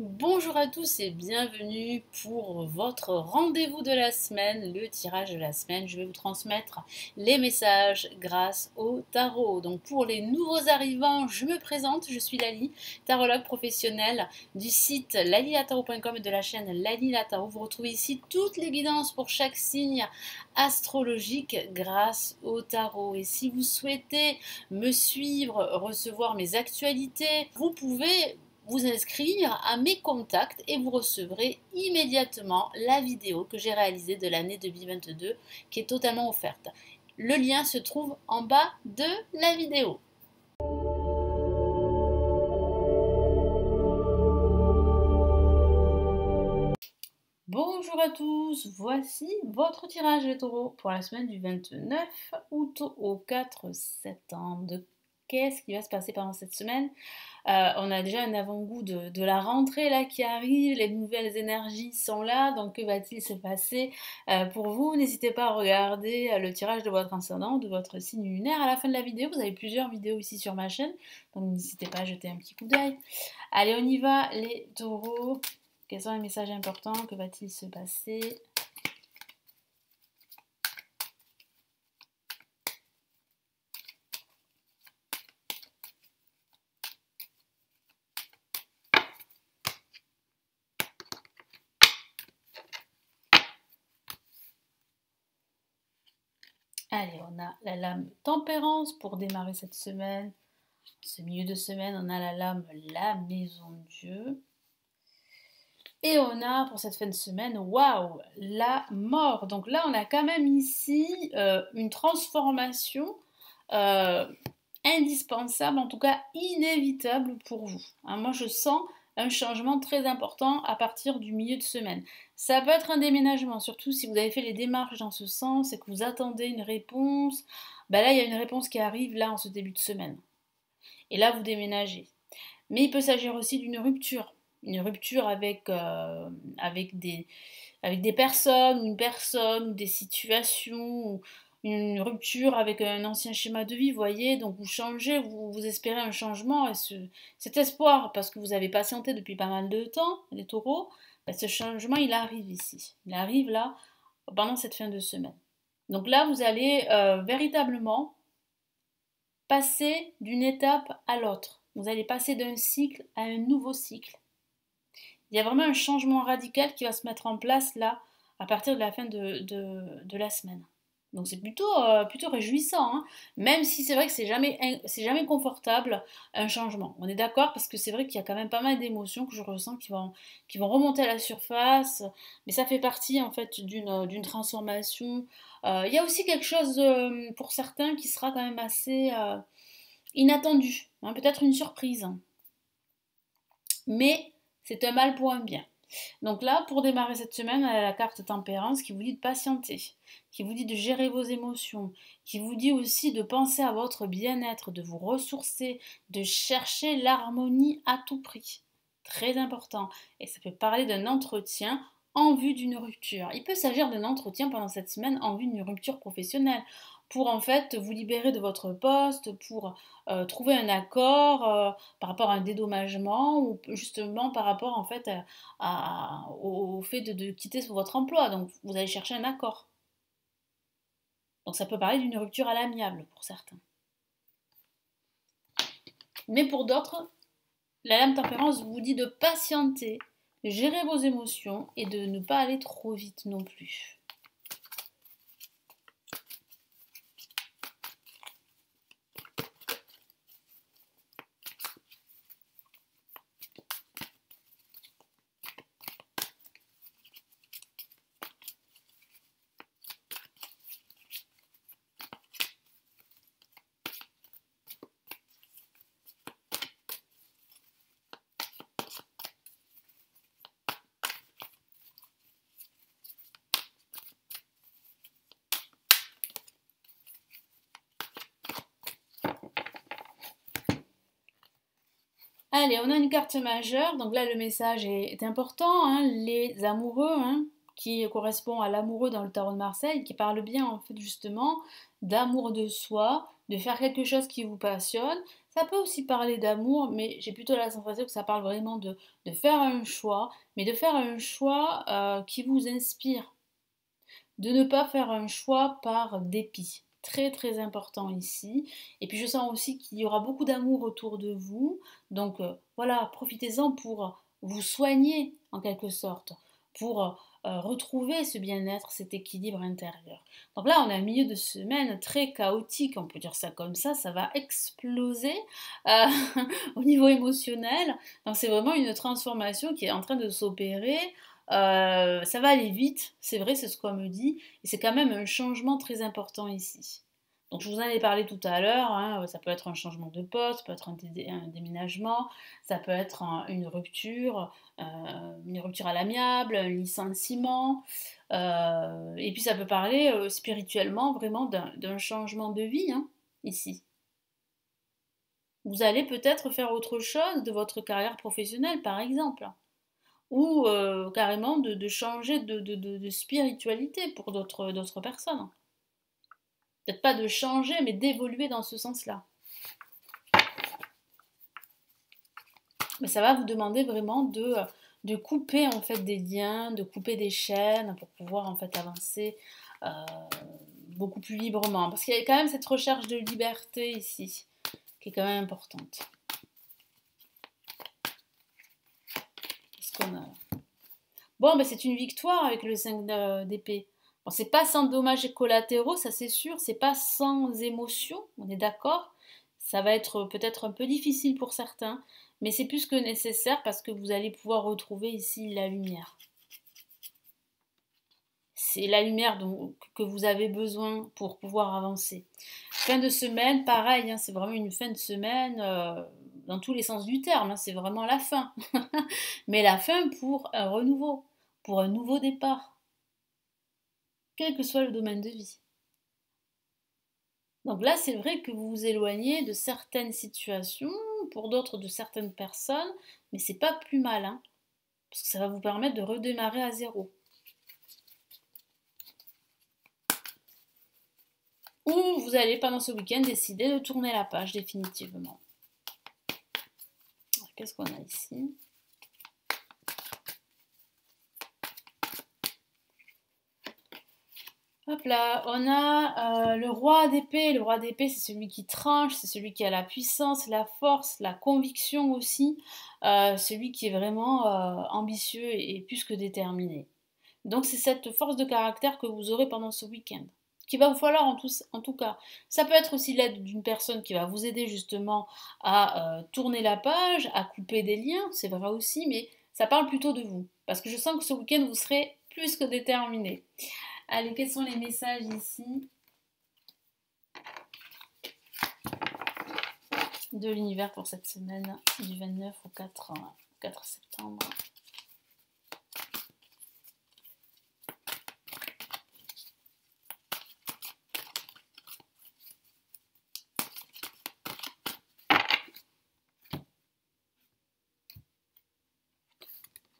Bonjour à tous et bienvenue pour votre rendez-vous de la semaine, le tirage de la semaine. Je vais vous transmettre les messages grâce au tarot. Donc pour les nouveaux arrivants, je me présente, je suis Lali, tarologue professionnelle du site lalilatarot.com et de la chaîne Lali La Tarot. Vous retrouvez ici toutes les guidances pour chaque signe astrologique grâce au tarot. Et si vous souhaitez me suivre, recevoir mes actualités, vous pouvez vous inscrire à mes contacts et vous recevrez immédiatement la vidéo que j'ai réalisée de l'année 2022 qui est totalement offerte. Le lien se trouve en bas de la vidéo. Bonjour à tous, voici votre tirage des taureaux pour la semaine du 29 août au 4 septembre. Qu'est-ce qui va se passer pendant cette semaine? On a déjà un avant-goût de la rentrée là qui arrive, les nouvelles énergies sont là, donc que va-t-il se passer pour vous? N'hésitez pas à regarder le tirage de votre ascendant, de votre signe lunaire à la fin de la vidéo. Vous avez plusieurs vidéos ici sur ma chaîne, donc n'hésitez pas à jeter un petit coup d'œil. Allez, on y va les taureaux. Quels sont les messages importants? Que va-t-il se passer? Allez, on a la lame tempérance pour démarrer cette semaine. Ce milieu de semaine, on a la lame la maison de Dieu. Et on a pour cette fin de semaine, waouh, la mort. Donc là, on a quand même ici une transformation indispensable, en tout cas inévitable pour vous. Hein, moi, je sens un changement très important à partir du milieu de semaine. Ça peut être un déménagement, surtout si vous avez fait les démarches dans ce sens et que vous attendez une réponse. Ben là, il y a une réponse qui arrive là en ce début de semaine. Et là, vous déménagez. Mais il peut s'agir aussi d'une rupture. Une rupture avec des personnes, ou une personne, ou des situations, ou une rupture avec un ancien schéma de vie, vous voyez, donc vous changez, vous espérez un changement, et cet espoir, parce que vous avez patienté depuis pas mal de temps, les taureaux, ben ce changement, il arrive ici. Il arrive là, pendant cette fin de semaine. Donc là, vous allez véritablement passer d'une étape à l'autre. Vous allez passer d'un cycle à un nouveau cycle. Il y a vraiment un changement radical qui va se mettre en place là, à partir de la fin de la semaine. Donc c'est plutôt réjouissant, hein, même si c'est vrai que c'est jamais confortable un changement. On est d'accord parce que c'est vrai qu'il y a quand même pas mal d'émotions que je ressens qui vont remonter à la surface, mais ça fait partie en fait d'une transformation. Il y a aussi quelque chose pour certains qui sera quand même assez inattendu, hein, peut-être une surprise. Mais c'est un mal pour un bien. Donc là, pour démarrer cette semaine, elle a la carte tempérance qui vous dit de patienter, qui vous dit de gérer vos émotions, qui vous dit aussi de penser à votre bien-être, de vous ressourcer, de chercher l'harmonie à tout prix. Très important. Et ça peut parler d'un entretien en vue d'une rupture. Il peut s'agir d'un entretien pendant cette semaine en vue d'une rupture professionnelle pour en fait vous libérer de votre poste, pour trouver un accord par rapport à un dédommagement ou justement par rapport en fait au fait de quitter votre emploi. Donc vous allez chercher un accord. Donc ça peut parler d'une rupture à l'amiable pour certains. Mais pour d'autres, la lame tempérance vous dit de patienter, de gérer vos émotions et de ne pas aller trop vite non plus. Allez, on a une carte majeure, donc là le message est important, hein, les amoureux, hein, qui correspond à l'amoureux dans le tarot de Marseille, qui parle bien en fait justement d'amour de soi, de faire quelque chose qui vous passionne, Ça peut aussi parler d'amour, mais j'ai plutôt la sensation que ça parle vraiment de faire un choix, mais de faire un choix qui vous inspire, de ne pas faire un choix par dépit. Très très important ici. Et puis je sens aussi qu'il y aura beaucoup d'amour autour de vous. Donc voilà, profitez-en pour vous soigner en quelque sorte, pour retrouver ce bien-être, cet équilibre intérieur. Donc là, on est au milieu de semaine très chaotique, on peut dire ça comme ça va exploser euh, au niveau émotionnel. Donc c'est vraiment une transformation qui est en train de s'opérer. Ça va aller vite, c'est vrai, c'est ce qu'on me dit, et c'est quand même un changement très important ici. Donc je vous en ai parlé tout à l'heure, hein, ça peut être un changement de poste, ça peut être un déménagement, ça peut être une rupture à l'amiable, un licenciement, et puis ça peut parler spirituellement vraiment d'un changement de vie, hein, ici. Vous allez peut-être faire autre chose de votre carrière professionnelle, par exemple ou carrément de changer de spiritualité pour d'autres personnes. Peut-être pas de changer, mais d'évoluer dans ce sens-là. Mais ça va vous demander vraiment de couper en fait des liens, de couper des chaînes pour pouvoir en fait avancer euh, beaucoup plus librement. Parce qu'il y a quand même cette recherche de liberté ici, qui est quand même importante. Qu'est-ce qu'on a là? Bon, ben c'est une victoire avec le 5 d'épée. Bon, c'est pas sans dommages collatéraux, ça c'est sûr, c'est pas sans émotion, on est d'accord. Ça va être peut-être un peu difficile pour certains, mais c'est plus que nécessaire parce que vous allez pouvoir retrouver ici la lumière. C'est la lumière que vous avez besoin pour pouvoir avancer. Fin de semaine, pareil, hein, c'est vraiment une fin de semaine dans tous les sens du terme, hein, c'est vraiment la fin. Mais la fin pour un renouveau, pour un nouveau départ, quel que soit le domaine de vie. Donc là, c'est vrai que vous vous éloignez de certaines situations, pour d'autres de certaines personnes, mais c'est pas plus mal, hein, parce que ça va vous permettre de redémarrer à zéro. Ou vous allez pendant ce week-end décider de tourner la page définitivement. Qu'est-ce qu'on a ici ? Hop là, on a le roi d'épée. Le roi d'épée, c'est celui qui tranche, c'est celui qui a la puissance, la force, la conviction aussi, celui qui est vraiment ambitieux et plus que déterminé. Donc c'est cette force de caractère que vous aurez pendant ce week-end, qu'il va vous falloir en tout cas. Ça peut être aussi l'aide d'une personne qui va vous aider justement à tourner la page, à couper des liens, c'est vrai aussi, mais ça parle plutôt de vous. Parce que je sens que ce week-end, vous serez plus que déterminé. Allez, quels sont les messages ici de l'univers pour cette semaine du 29 au 4 septembre?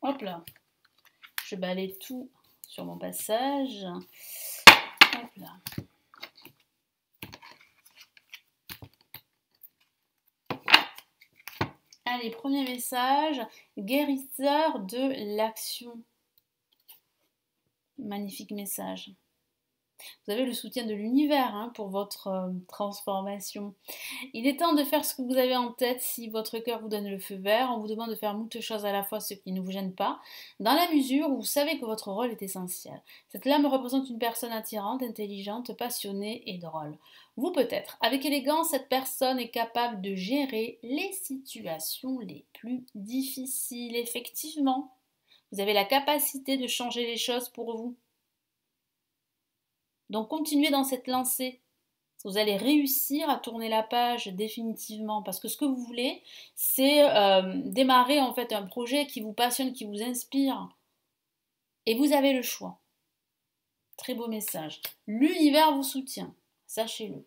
Hop là, je balaye tout sur mon passage. Hop là. Allez, premier message, guérisseur de l'action. Magnifique message. Vous avez le soutien de l'univers hein, pour votre transformation. Il est temps de faire ce que vous avez en tête si votre cœur vous donne le feu vert. On vous demande de faire moult choses à la fois, ce qui ne vous gêne pas, dans la mesure où vous savez que votre rôle est essentiel. Cette lame représente une personne attirante, intelligente, passionnée et drôle. Vous peut-être. Avec élégance, cette personne est capable de gérer les situations les plus difficiles. Effectivement, vous avez la capacité de changer les choses pour vous. Donc continuez dans cette lancée. Vous allez réussir à tourner la page définitivement parce que ce que vous voulez, c'est démarrer en fait un projet qui vous passionne, qui vous inspire. Et vous avez le choix. Très beau message. L'univers vous soutient, sachez-le.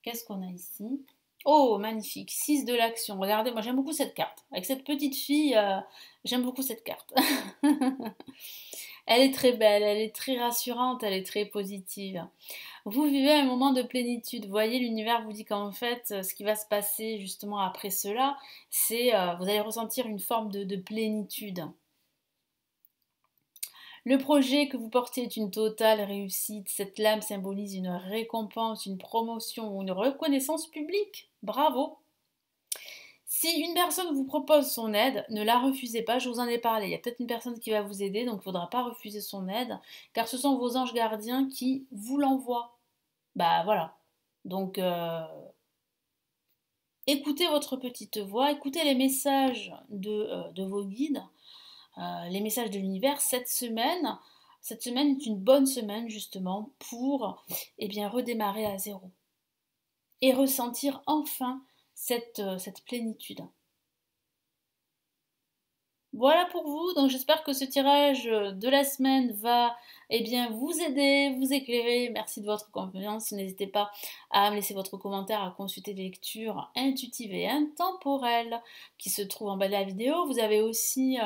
Qu'est-ce qu'on a ici? Oh, magnifique, 6 de l'action. Regardez, moi j'aime beaucoup cette carte. Avec cette petite fille, j'aime beaucoup cette carte. Elle est très belle, elle est très rassurante, elle est très positive. Vous vivez un moment de plénitude. Vous voyez, l'univers vous dit qu'en fait, ce qui va se passer justement après cela, c'est vous allez ressentir une forme de plénitude. Le projet que vous portez est une totale réussite. Cette lame symbolise une récompense, une promotion ou une reconnaissance publique. Bravo! Si une personne vous propose son aide, ne la refusez pas, je vous en ai parlé. Il y a peut-être une personne qui va vous aider, donc il ne faudra pas refuser son aide, car ce sont vos anges gardiens qui vous l'envoient. Bah voilà. Donc écoutez votre petite voix, écoutez les messages de vos guides, les messages de l'univers cette semaine. Cette semaine est une bonne semaine justement pour eh bien, redémarrer à zéro et ressentir enfin cette plénitude. Voilà pour vous, donc j'espère que ce tirage de la semaine va eh bien, vous aider, vous éclairer. Merci de votre confiance. N'hésitez pas à me laisser votre commentaire, à consulter les lectures intuitives et intemporelles qui se trouvent en bas de la vidéo. Vous avez aussi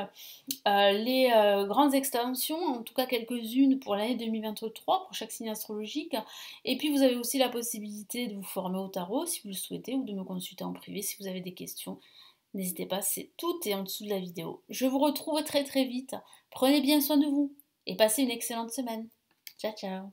les grandes extensions, en tout cas quelques-unes pour l'année 2023 pour chaque signe astrologique. Et puis vous avez aussi la possibilité de vous former au tarot si vous le souhaitez ou de me consulter en privé si vous avez des questions. N'hésitez pas, c'est tout est en dessous de la vidéo. Je vous retrouve très très vite. Prenez bien soin de vous et passez une excellente semaine. Ciao ciao.